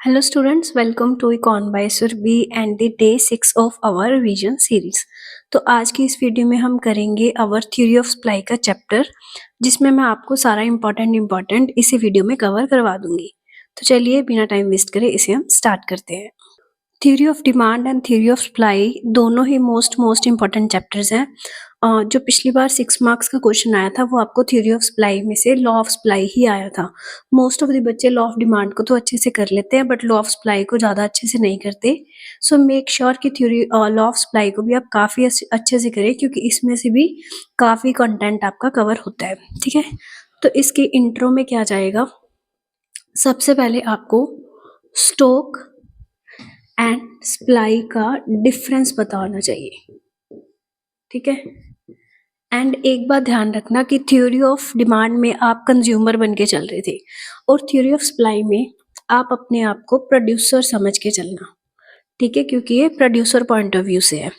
Hello students, welcome to Econ by Surbhi and the day 6 of our revision series। तो आज की इस video में हम करेंगे अवर थ्योरी ऑफ सप्लाई का चैप्टर, जिसमें मैं आपको सारा इम्पोर्टेंट इसी वीडियो में कवर करवा दूंगी। तो चलिए बिना टाइम वेस्ट करे इसे हम स्टार्ट करते हैं। Theory of demand and theory of supply दोनों ही मोस्ट इम्पॉर्टेंट चैप्टर्स हैं। जो पिछली बार 6 मार्क्स का क्वेश्चन आया था वो आपको थ्योरी ऑफ सप्लाई में से लॉ ऑफ सप्लाई ही आया था। मोस्ट ऑफ द बच्चे लॉ ऑफ डिमांड को तो अच्छे से कर लेते हैं बट लॉ ऑफ सप्लाई को ज़्यादा अच्छे से नहीं करते। सो मेक श्योर कि थ्योरी लॉ ऑफ सप्लाई को भी आप काफ़ी अच्छे से करें, क्योंकि इसमें से भी काफ़ी कंटेंट आपका कवर होता है। ठीक है, तो इसके इंट्रो में क्या जाएगा, सबसे पहले आपको स्टॉक एंड सप्लाई का डिफरेंस पता होना चाहिए। ठीक है, एंड एक बात ध्यान रखना कि थ्योरी ऑफ डिमांड में आप कंज्यूमर बन के चल रहे थे और थ्योरी ऑफ सप्लाई में आप अपने आप को प्रोड्यूसर समझ के चलना। ठीक है, क्योंकि ये प्रोड्यूसर पॉइंट ऑफ व्यू से है।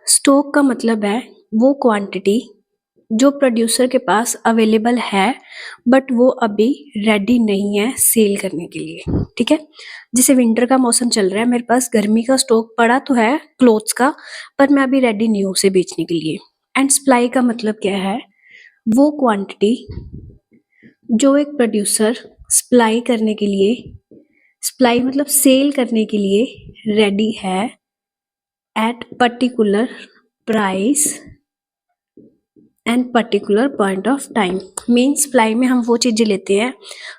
स्टॉक का मतलब है वो क्वांटिटी जो प्रोड्यूसर के पास अवेलेबल है बट वो अभी रेडी नहीं है सेल करने के लिए। ठीक है, जैसे विंटर का मौसम चल रहा है, मेरे पास गर्मी का स्टॉक पड़ा तो है क्लोथ्स का, पर मैं अभी रेडी नहीं हूँ उसे बेचने के लिए। एंड सप्लाई का मतलब क्या है, वो क्वांटिटी जो एक प्रोड्यूसर सप्लाई करने के लिए, सप्लाई मतलब सेल करने के लिए रेडी है at particular price and particular point of time. Mean supply में हम वो चीजें लेते हैं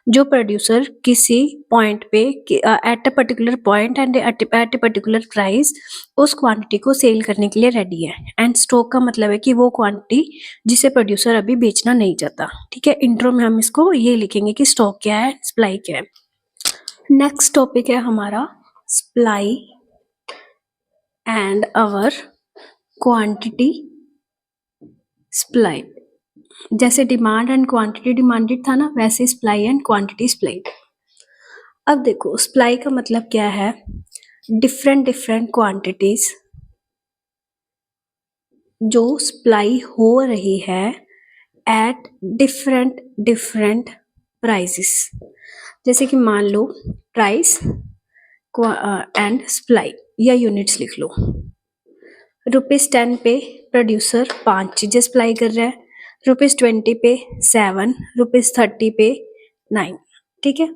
जो प्रोड्यूसर किसी पॉइंट पे at a particular point and at a particular price उस क्वांटिटी को सेल करने के लिए रेडी है। एंड स्टॉक का मतलब है कि वो क्वांटिटी जिसे प्रोड्यूसर अभी बेचना नहीं चाहता। ठीक है, इंट्रो में हम इसको ये लिखेंगे कि स्टॉक क्या है, सप्लाई क्या है। नेक्स्ट टॉपिक है हमारा supply and our quantity supply. जैसे डिमांड एंड क्वांटिटी डिमांडेड था ना, वैसे सप्लाई एंड क्वांटिटी सप्लाइड। अब देखो सप्लाई का मतलब क्या है, डिफरेंट क्वांटिटीज जो सप्लाई हो रही है एट डिफरेंट प्राइसेस। जैसे कि मान लो प्राइस एंड सप्लाई या यूनिट्स लिख लो। ₹10 पे प्रोड्यूसर 5 चीजें सप्लाई कर रहा है, ₹20 पे 7, ₹30 पे 9। ठीक है,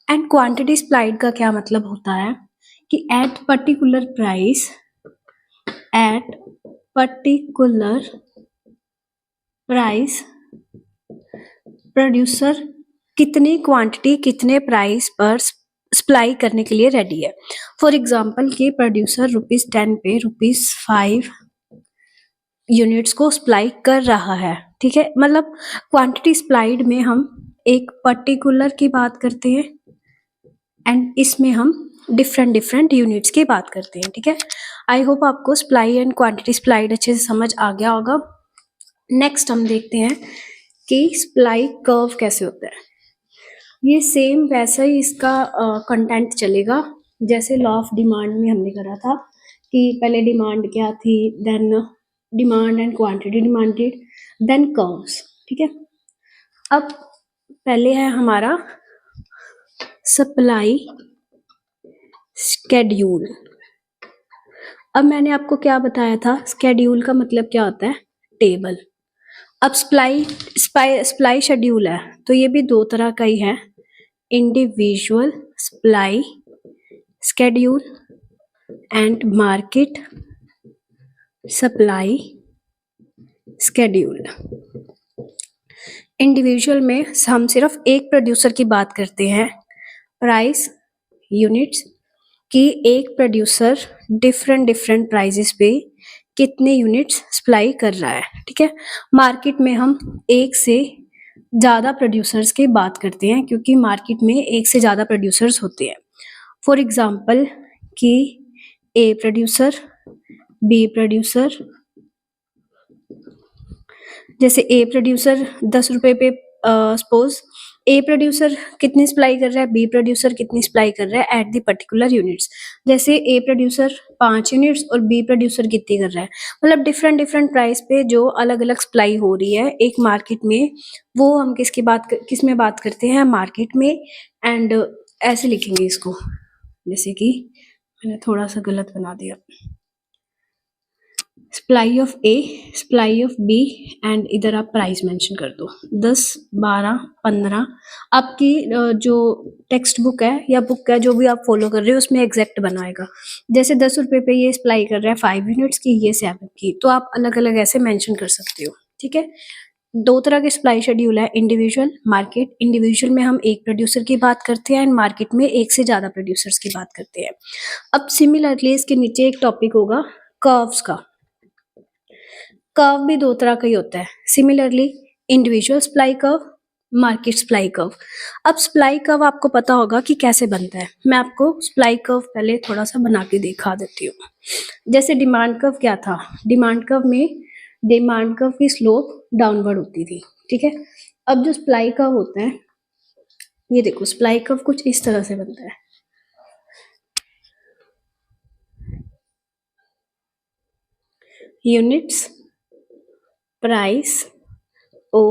एंड क्वांटिटी सप्लाइड का क्या मतलब होता है कि at particular price, at particular price producer कितनी क्वांटिटी कितने प्राइस पर सप्लाई करने के लिए रेडी है। फॉर एग्जाम्पल कि प्रोड्यूसर ₹10 पे ₹5 यूनिट्स को सप्लाई कर रहा है। ठीक है, मतलब क्वांटिटी सप्लाइड में हम एक पर्टिकुलर की बात करते हैं एंड इसमें हम डिफरेंट यूनिट्स की बात करते हैं। ठीक है, आई होप आपको सप्लाई एंड क्वांटिटी सप्लाइड अच्छे से समझ आ गया होगा। नेक्स्ट हम देखते हैं कि सप्लाई कर्व कैसे होता है। ये सेम वैसा ही इसका कंटेंट चलेगा जैसे लॉ ऑफ डिमांड में हमने करा था कि पहले डिमांड क्या थी, then demand and quantity demanded, then curves. ठीक है, अब पहले है हमारा सप्लाई स्केड्यूल। अब मैंने आपको क्या बताया था, स्केड्यूल का मतलब क्या होता है, टेबल। अब सप्लाई शेड्यूल है तो ये भी दो तरह का ही है, individual supply schedule and market supply schedule. Individual में हम सिर्फ एक प्रोड्यूसर की बात करते हैं, प्राइस यूनिट्स कि एक प्रोड्यूसर डिफरेंट प्राइसेस पे कितने यूनिट्स सप्लाई कर रहा है। ठीक है, मार्केट में हम एक से ज़्यादा प्रोड्यूसर्स की बात करते हैं क्योंकि मार्केट में एक से ज़्यादा प्रोड्यूसर्स होते हैं। फॉर एग्जाम्पल कि ए प्रोड्यूसर, बी प्रोड्यूसर। जैसे ए प्रोड्यूसर ₹10 पे सपोज ए प्रोड्यूसर कितनी सप्लाई कर रहा है, बी प्रोड्यूसर कितनी सप्लाई कर रहा है एट दी पर्टिकुलर यूनिट्स। जैसे ए प्रोड्यूसर 5 यूनिट्स और बी प्रोड्यूसर कितनी कर रहा है, मतलब डिफरेंट प्राइस पे जो अलग अलग सप्लाई हो रही है एक मार्केट में, वो हम किस में बात करते हैं, मार्केट में। एंड ऐसे लिखेंगे इसको, जैसे कि मैंने थोड़ा सा गलत बना दिया, supply of A, supply of B and इधर आप प्राइस मेंशन कर दो 10, 12, 15। आपकी जो टेक्स्ट बुक है या बुक है जो भी आप फॉलो कर रहे हो उसमें एग्जैक्ट बनाएगा। जैसे 10 रुपए पे ये सप्लाई कर रहा है 5 यूनिट्स की, ये 7 की, तो आप अलग अलग ऐसे मेंशन कर सकते हो। ठीक है, दो तरह के सप्लाई शेड्यूल है, इंडिविजुअल, मार्केट। इंडिविजुअल में हम एक प्रोड्यूसर की बात करते हैं एंड मार्केट में एक से ज्यादा प्रोड्यूसर्स की बात करते हैं। अब सिमिलरली इसके नीचे एक टॉपिक होगा कर्व्स का। कर्व भी दो तरह का ही होता है, similarly individual supply curve, market supply curve. अब सप्लाई कर्व आपको पता होगा कि कैसे बनता है। मैं आपको सप्लाई कर्व पहले थोड़ा सा बना के दिखा देती हूँ। जैसे डिमांड कर्व क्या था, डिमांड कर्व में डिमांड कर्व की स्लोप डाउनवर्ड होती थी। ठीक है, अब जो सप्लाई कर्व होता है, ये देखो सप्लाई कर्व कुछ इस तरह से बनता है। यूनिट्स, प्राइस, ओ,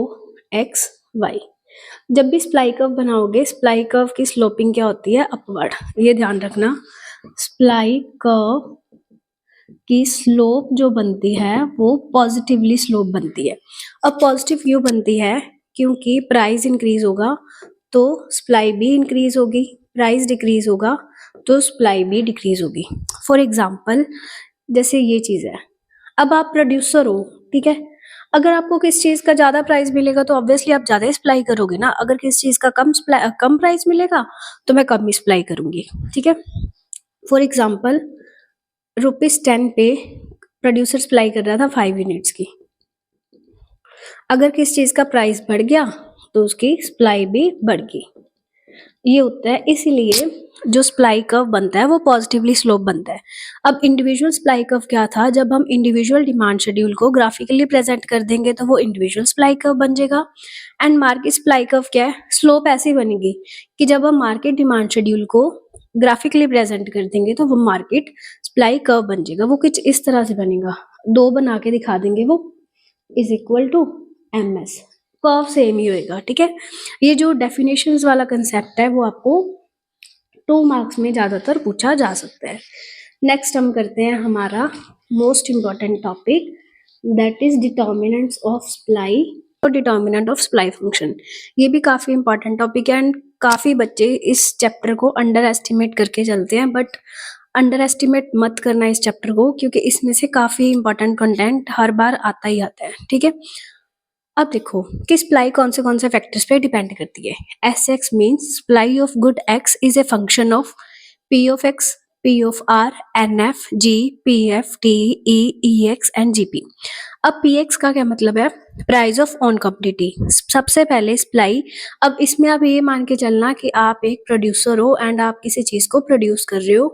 एक्स, वाई। जब भी सप्लाई कर्व बनाओगे, सप्लाई कर्व की स्लोपिंग क्या होती है, अपवर्ड। ये ध्यान रखना, सप्लाई कर्व की स्लोप जो बनती है वो पॉजिटिवली स्लोप बनती है। अब पॉजिटिव क्यों बनती है, क्योंकि प्राइस इंक्रीज होगा तो सप्लाई भी इंक्रीज होगी, प्राइस डिक्रीज होगा तो सप्लाई भी डिक्रीज होगी। फॉर एग्जाम्पल जैसे ये चीज है, अब आप प्रोड्यूसर हो, ठीक है, अगर आपको किस चीज का ज्यादा प्राइस मिलेगा तो ऑब्वियसली आप ज्यादा सप्लाई करोगे ना। अगर किस चीज का कम प्राइस मिलेगा तो मैं कम ही सप्लाई करूंगी। ठीक है, फॉर एग्जाम्पल ₹10 पे प्रोड्यूसर सप्लाई कर रहा था 5 यूनिट्स की। अगर किस चीज का प्राइस बढ़ गया तो उसकी सप्लाई भी बढ़ गई। ये होता है, इसीलिए जो सप्लाई कर्व बनता है वो पॉजिटिवली स्लोप बनता है। अब इंडिविजुअल सप्लाई कर्व क्या था, जब हम इंडिविजुअल डिमांड शेड्यूल को ग्राफिकली प्रेजेंट कर देंगे तो वो इंडिविजुअल सप्लाई कर्व बन जाएगा। एंड मार्केट सप्लाई कर्व क्या है, स्लोप ऐसी बनेगी कि जब हम मार्केट डिमांड शेड्यूल को ग्राफिकली प्रेजेंट कर देंगे तो वो मार्केट सप्लाई कर्व बन जाएगा। वो कुछ इस तरह से बनेगा, दो बना के दिखा देंगे, वो is equal to MS, curve same ही होएगा। ठीक है, ये जो डेफिनेशंस वाला कंसेप्ट है वो आपको 2 मार्क्स में ज्यादातर पूछा जा सकता है। नेक्स्ट हम करते हैं हमारा most important topic, that is determinants of supply और डिटर्मिनेंट ऑफ सप्लाई फंक्शन। ये भी काफी इंपॉर्टेंट टॉपिक है एंड काफी बच्चे इस चैप्टर को अंडर एस्टिमेट करके चलते हैं, बट अंडर एस्टिमेट मत करना इस चैप्टर को, क्योंकि इसमें से काफी इंपॉर्टेंट कंटेंट हर बार आता ही आता है। ठीक है, अब देखो कि सप्लाई कौन से फैक्टर्स पे डिपेंड करती है। S X means supply of good X is a function of P of X, P of R, N F, G, P F, T, E X and G P. अब P X का क्या मतलब है, price of on commodity. सबसे पहले supply, अब इसमें आप ये मान के चलना कि आप एक प्रोड्यूसर हो एंड आप किसी चीज को प्रोड्यूस कर रहे हो,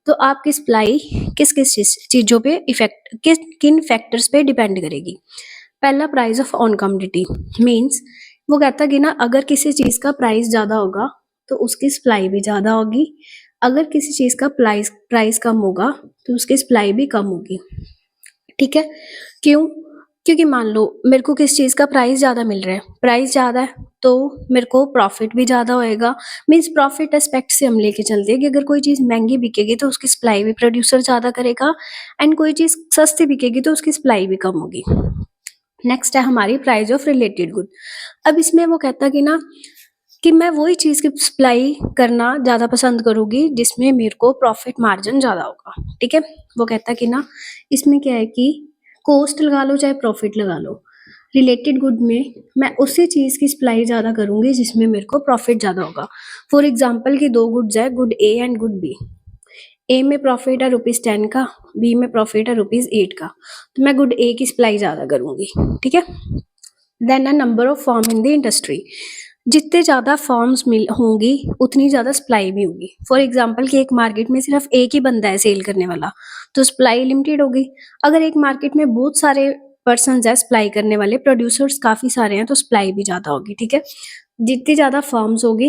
तो आपकी सप्लाई किस किस चीजों पे इफेक्ट, किन फैक्टर्स पे डिपेंड करेगी। पहला price of on commodity means वो कहता है कि ना अगर किसी चीज का प्राइस ज्यादा होगा तो उसकी सप्लाई भी ज्यादा होगी, अगर किसी चीज का प्राइस कम होगा तो उसकी सप्लाई भी कम होगी। ठीक है, क्यों, क्योंकि मान लो मेरे को किस चीज का प्राइस ज्यादा मिल रहा है, प्राइस ज्यादा है तो मेरे को प्रॉफिट भी ज्यादा होएगा। मींस प्रॉफिट एस्पेक्ट से हम लेके चलते हैं कि अगर कोई चीज महंगी बिकेगी तो उसकी सप्लाई भी प्रोड्यूसर ज्यादा करेगा एंड कोई चीज सस्ती बिकेगी तो उसकी सप्लाई भी कम होगी। नेक्स्ट है हमारी प्राइस ऑफ रिलेटेड गुड। अब इसमें वो कहता कि ना कि मैं वही चीज की सप्लाई करना ज्यादा पसंद करूंगी जिसमें मेरे को प्रॉफिट मार्जिन ज्यादा होगा। ठीक है, वो कहता कि ना इसमें क्या है कि कॉस्ट लगा लो चाहे प्रॉफिट लगा लो, रिलेटेड गुड में मैं उसी चीज की सप्लाई ज्यादा करूंगी जिसमें मेरे को प्रॉफिट ज्यादा होगा। फॉर एग्जाम्पल की दो गुड्स है, good A and good B. A में प्रॉफिट है ₹10 का, बी में प्रॉफिट है ₹8 का, तो मैं गुड ए की सप्लाई ज्यादा करूंगी। ठीक है, then a number of firm in the industry, जितने ज्यादा फॉर्म्स मिल होंगी उतनी ज्यादा सप्लाई भी होगी। फॉर एग्जाम्पल कि एक मार्केट में सिर्फ एक ही बंदा है सेल करने वाला तो सप्लाई लिमिटेड होगी। अगर एक मार्केट में बहुत सारे पर्सन है सप्लाई करने वाले, प्रोड्यूसर्स काफी सारे हैं, तो सप्लाई भी ज्यादा होगी। ठीक है, जितनी ज्यादा फॉर्म्स होगी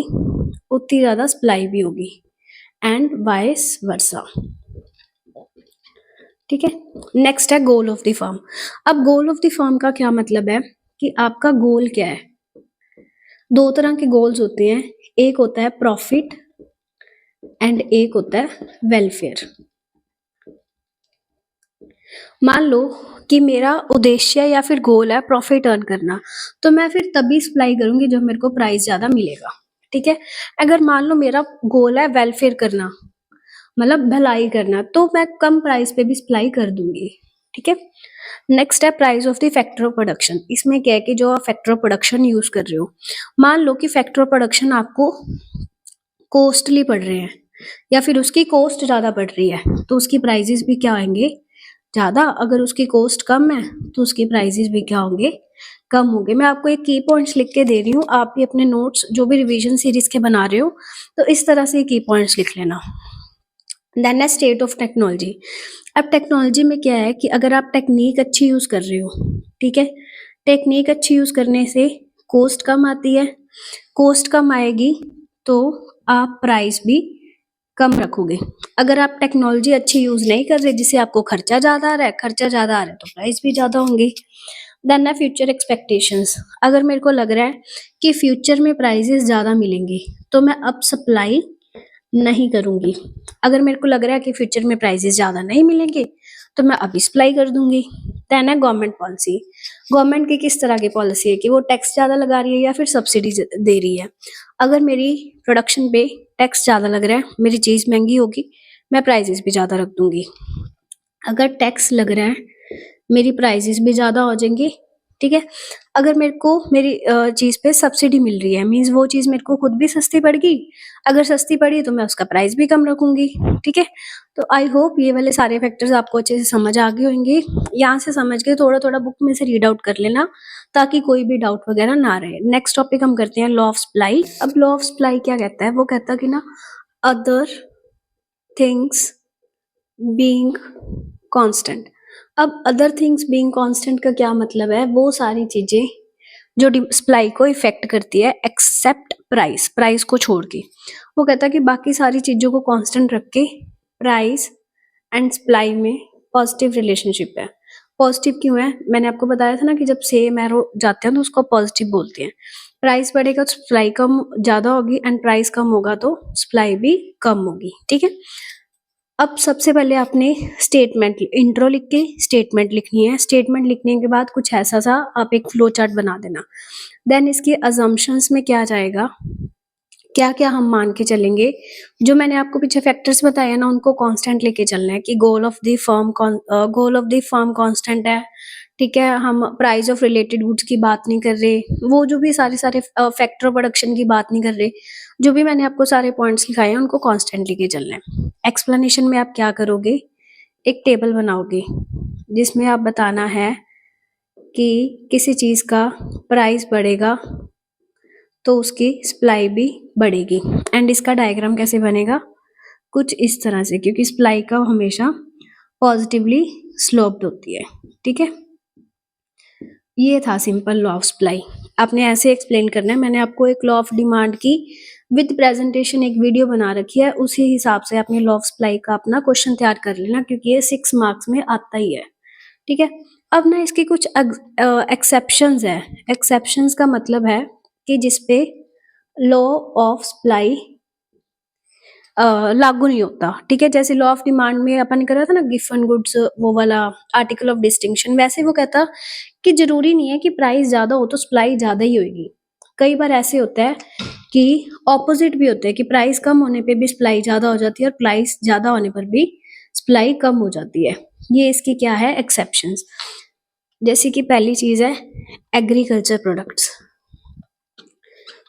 उतनी ज्यादा सप्लाई भी होगी एंड वाइस वर्सा। ठीक है, नेक्स्ट है गोल ऑफ द फर्म। अब गोल ऑफ द फर्म का क्या मतलब है कि आपका गोल क्या है। दो तरह के गोल्स होते हैं, एक होता है प्रॉफिट एंड एक होता है वेलफेयर। मान लो कि मेरा उद्देश्य या फिर गोल है प्रॉफिट अर्न करना, तो मैं फिर तभी सप्लाई करूंगी जब मेरे को प्राइस ज्यादा मिलेगा। ठीक है, अगर मान लो मेरा गोल है वेलफेयर करना, मतलब भलाई करना, तो मैं कम प्राइस पे भी सप्लाई कर दूंगी। ठीक है, नेक्स्ट है price of the factor of production. इसमें क्या है कि जो आप फैक्टर ऑफ प्रोडक्शन यूज कर रहे हो, मान लो कि फैक्टर ऑफ प्रोडक्शन आपको कॉस्टली पड़ रहे हैं या फिर उसकी कॉस्ट ज्यादा पड़ रही है, तो उसकी प्राइजेस भी क्या आएंगे, ज्यादा। अगर उसकी कॉस्ट कम है तो उसके प्राइजेस भी क्या होंगे, कम होंगे। मैं आपको एक की पॉइंट्स लिख के दे रही हूँ, आप भी अपने नोट्स जो भी रिवीजन सीरीज के बना रहे हो तो इस तरह से की पॉइंट्स लिख लेना। देन है स्टेट ऑफ टेक्नोलॉजी। अब टेक्नोलॉजी में क्या है कि अगर आप टेक्निक अच्छी यूज कर रहे हो, ठीक है, टेक्निक अच्छी यूज करने से कॉस्ट कम आती है, कॉस्ट कम आएगी तो आप प्राइस भी कम रखोगे। अगर आप टेक्नोलॉजी अच्छी यूज नहीं कर रहे जिससे आपको खर्चा ज्यादा आ रहा है, खर्चा ज्यादा आ रहा है तो प्राइस भी ज्यादा होंगे। देन है फ्यूचर एक्सपेक्टेशंस। अगर मेरे को लग रहा है कि फ्यूचर में प्राइजेस ज्यादा मिलेंगे तो मैं अब सप्लाई नहीं करूंगी। अगर मेरे को लग रहा है कि फ्यूचर में प्राइजेस ज्यादा नहीं मिलेंगे तो मैं अभी सप्लाई कर दूंगी। देन है गवर्नमेंट पॉलिसी। गवर्नमेंट की किस तरह की पॉलिसी है कि वो टैक्स ज्यादा लगा रही है या फिर सब्सिडी दे रही है। अगर मेरी प्रोडक्शन पे टैक्स ज्यादा लग रहा है, मेरी चीज महंगी होगी, मैं प्राइजेस भी ज्यादा रख दूंगी। अगर टैक्स लग रहा है, मेरी प्राइजेस भी ज्यादा हो जाएंगी। ठीक है, अगर मेरे को मेरी चीज पे सब्सिडी मिल रही है, मीन्स वो चीज मेरे को खुद भी सस्ती पड़ गई, अगर सस्ती पड़ी तो मैं उसका प्राइस भी कम रखूंगी। ठीक है, तो आई होप ये वाले सारे फैक्टर्स आपको अच्छे से समझ आ गए होंगे। यहाँ से समझ के थोड़ा थोड़ा बुक में से रीड आउट कर लेना ताकि कोई भी डाउट वगैरह ना रहे। नेक्स्ट टॉपिक हम करते हैं लॉ ऑफ सप्लाई। अब लॉ ऑफ सप्लाई क्या कहता है, वो कहता है कि ना अदर थिंग्स बीइंग कांस्टेंट। अब अदर थिंग्स बीइंग कांस्टेंट का क्या मतलब है, वो सारी चीजें जो सप्लाई को इफेक्ट करती है एक्सेप्ट प्राइस, प्राइस को छोड़ के। वो कहता है कि बाकी सारी चीजों को कांस्टेंट रख के प्राइस एंड सप्लाई में पॉजिटिव रिलेशनशिप है। पॉजिटिव क्यों है, मैंने आपको बताया था ना कि जब सेम एरो जाते हैं तो उसको पॉजिटिव बोलते हैं। प्राइस बढ़ेगा तो सप्लाई कम ज्यादा होगी एंड प्राइस कम होगा तो सप्लाई भी कम होगी। ठीक है, अब सबसे पहले आपने स्टेटमेंट इंट्रो लिख के स्टेटमेंट लिखनी है। स्टेटमेंट लिखने के बाद कुछ ऐसा सा आप एक फ्लो चार्ट बना देना। देन इसके अजम्पशंस में क्या जाएगा, क्या क्या हम मान के चलेंगे, जो मैंने आपको पीछे फैक्टर्स बताया ना उनको कांस्टेंट लेके चलना है कि goal of the firm constant है। ठीक है, हम प्राइस ऑफ रिलेटेड गुड्स की बात नहीं कर रहे, वो जो भी सारे सारे फैक्टर ऑफ प्रोडक्शन की बात नहीं कर रहे, जो भी मैंने आपको सारे पॉइंट्स लिखाए हैं उनको कांस्टेंट लेके चलना है। एक्सप्लेनेशन में आप क्या करोगे, एक टेबल बनाओगे जिसमें आप बताना है कि किसी चीज का प्राइस बढ़ेगा तो उसकी सप्लाई भी बढ़ेगी। एंड इसका डायग्राम कैसे बनेगा, कुछ इस तरह से, क्योंकि सप्लाई का हमेशा पॉजिटिवली स्लोप्ड होती है। ठीक है, ये था सिंपल लॉ ऑफ सप्लाई। आपने ऐसे एक्सप्लेन करना है। मैंने आपको एक लॉ ऑफ डिमांड की विद प्रेजेंटेशन एक वीडियो बना रखी है, उसी हिसाब से आपने लॉ ऑफ सप्लाई का अपना क्वेश्चन तैयार कर लेना क्योंकि ये 6 मार्क्स में आता ही है। ठीक है, अब ना इसके कुछ एक्सेप्शंस है। एक्सेप्शंस का मतलब है कि जिसपे लॉ ऑफ सप्लाई लागू नहीं होता। ठीक है, जैसे लॉ ऑफ डिमांड में अपन कर रहा था ना गिवन गुड्स, वो वाला आर्टिकल ऑफ डिस्टिंक्शन, वैसे वो कहता कि जरूरी नहीं है कि प्राइस ज्यादा हो तो सप्लाई ज्यादा ही होगी। कई बार ऐसे होता है कि ऑपोजिट भी होता है कि प्राइस कम होने पे भी सप्लाई ज्यादा हो जाती है और प्राइस ज्यादा होने पर भी सप्लाई कम हो जाती है। ये इसकी क्या है एक्सेप्शंस। जैसे कि पहली चीज है एग्रीकल्चर प्रोडक्ट्स।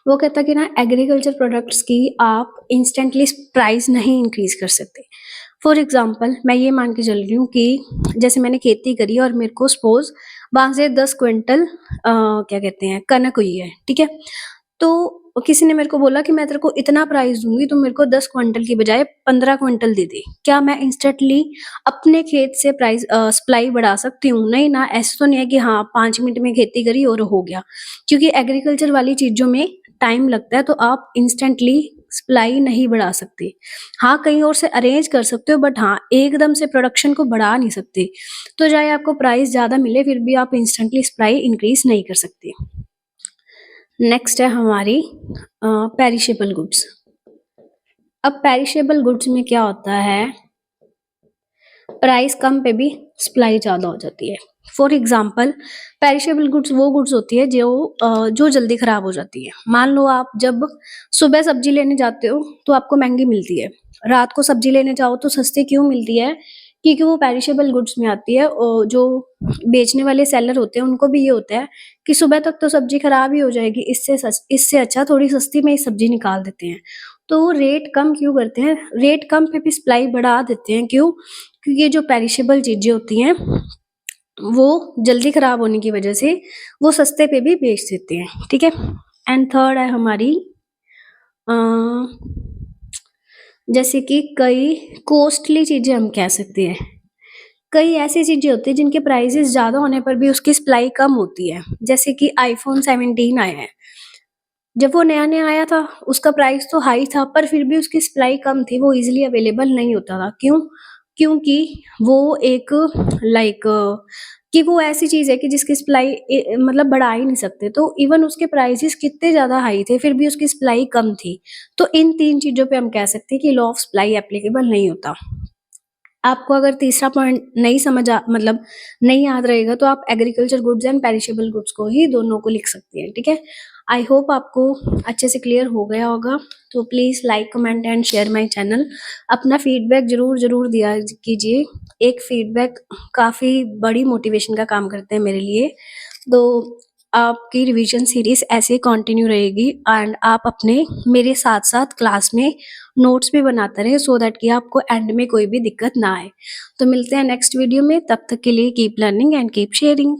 वो कहता कि ना एग्रीकल्चर प्रोडक्ट्स की आप इंस्टेंटली प्राइस नहीं इंक्रीज कर सकते। फॉर एग्जाम्पल मैं ये मान के चल रही हूँ कि जैसे मैंने खेती करी और मेरे को सपोज वहां से 10 क्विंटल क्या कहते हैं कनक हुई है। ठीक है, तो किसी ने मेरे को बोला कि मैं तेरे को इतना प्राइस दूंगी तो मेरे को 10 क्विंटल की बजाय 15 क्विंटल दे दे। क्या मैं इंस्टेंटली अपने खेत से प्राइस सप्लाई बढ़ा सकती हूँ? नहीं ना, ऐसे तो नहीं है कि हाँ 5 मिनट में खेती करी और हो गया, क्योंकि एग्रीकल्चर वाली चीजों में टाइम लगता है तो आप इंस्टेंटली सप्लाई नहीं बढ़ा सकते। हाँ कहीं और से अरेंज कर सकते हो बट हाँ एकदम से प्रोडक्शन को बढ़ा नहीं सकते। तो चाहे आपको प्राइस ज्यादा मिले फिर भी आप इंस्टेंटली सप्लाई इंक्रीज नहीं कर सकते। नेक्स्ट है हमारी पेरिशेबल गुड्स। अब पेरिशेबल गुड्स में क्या होता है, प्राइस कम पे भी सप्लाई ज़्यादा हो जाती है। फॉर एग्जाम्पल, पेरिशेबल गुड्स वो गुड्स होती है जो जल्दी खराब हो जाती है। मान लो आप जब सुबह सब्जी लेने जाते हो तो आपको महंगी मिलती है, रात को सब्जी लेने जाओ तो सस्ती क्यों मिलती है, क्योंकि वो पेरिशेबल गुड्स में आती है। और जो बेचने वाले सेलर होते हैं उनको भी ये होता है कि सुबह तक तो सब्जी खराब ही हो जाएगी, इससे अच्छा थोड़ी सस्ती में ही सब्जी निकाल देते हैं। तो वो रेट कम क्यों करते हैं, रेट कम पे भी सप्लाई बढ़ा देते हैं, क्यों? क्योंकि ये जो पेरिशेबल चीजें होती हैं वो जल्दी खराब होने की वजह से वो सस्ते पे भी बेच देते हैं, ठीक है। एंड थर्ड है हमारी अ, जैसे कि कई कॉस्टली चीजें हम कह सकते हैं, कई ऐसी चीजें होती है जिनके प्राइसेस ज्यादा होने पर भी उसकी सप्लाई कम होती है। जैसे कि आईफोन 17 आया है, जब वो नया नया आया था उसका प्राइस तो हाई था पर फिर भी उसकी सप्लाई कम थी, वो इजीली अवेलेबल नहीं होता था। क्यों? क्योंकि वो एक लाइक कि वो ऐसी चीज है कि जिसकी सप्लाई मतलब बढ़ा ही नहीं सकते, तो इवन उसके प्राइसेस कितने ज्यादा हाई थे फिर भी उसकी सप्लाई कम थी। तो इन तीन चीजों पे हम कह सकते हैं कि लॉ ऑफ सप्लाई एप्लीकेबल नहीं होता। आपको अगर तीसरा पॉइंट नहीं मतलब नहीं याद रहेगा तो आप agriculture goods and perishable goods को ही दोनों को लिख सकते हैं, ठीक है। आई होप आपको अच्छे से क्लियर हो गया होगा। तो please like comment and share my channel. अपना फीडबैक जरूर जरूर दिया कीजिए, एक फीडबैक काफी बड़ी मोटिवेशन का काम करते हैं मेरे लिए। तो आपकी रिवीजन सीरीज ऐसे कंटिन्यू रहेगी एंड आप अपने मेरे साथ साथ क्लास में नोट्स भी बनाते रहे सो दैट कि आपको एंड में कोई भी दिक्कत ना आए। तो मिलते हैं नेक्स्ट वीडियो में, तब तक के लिए keep learning and keep sharing.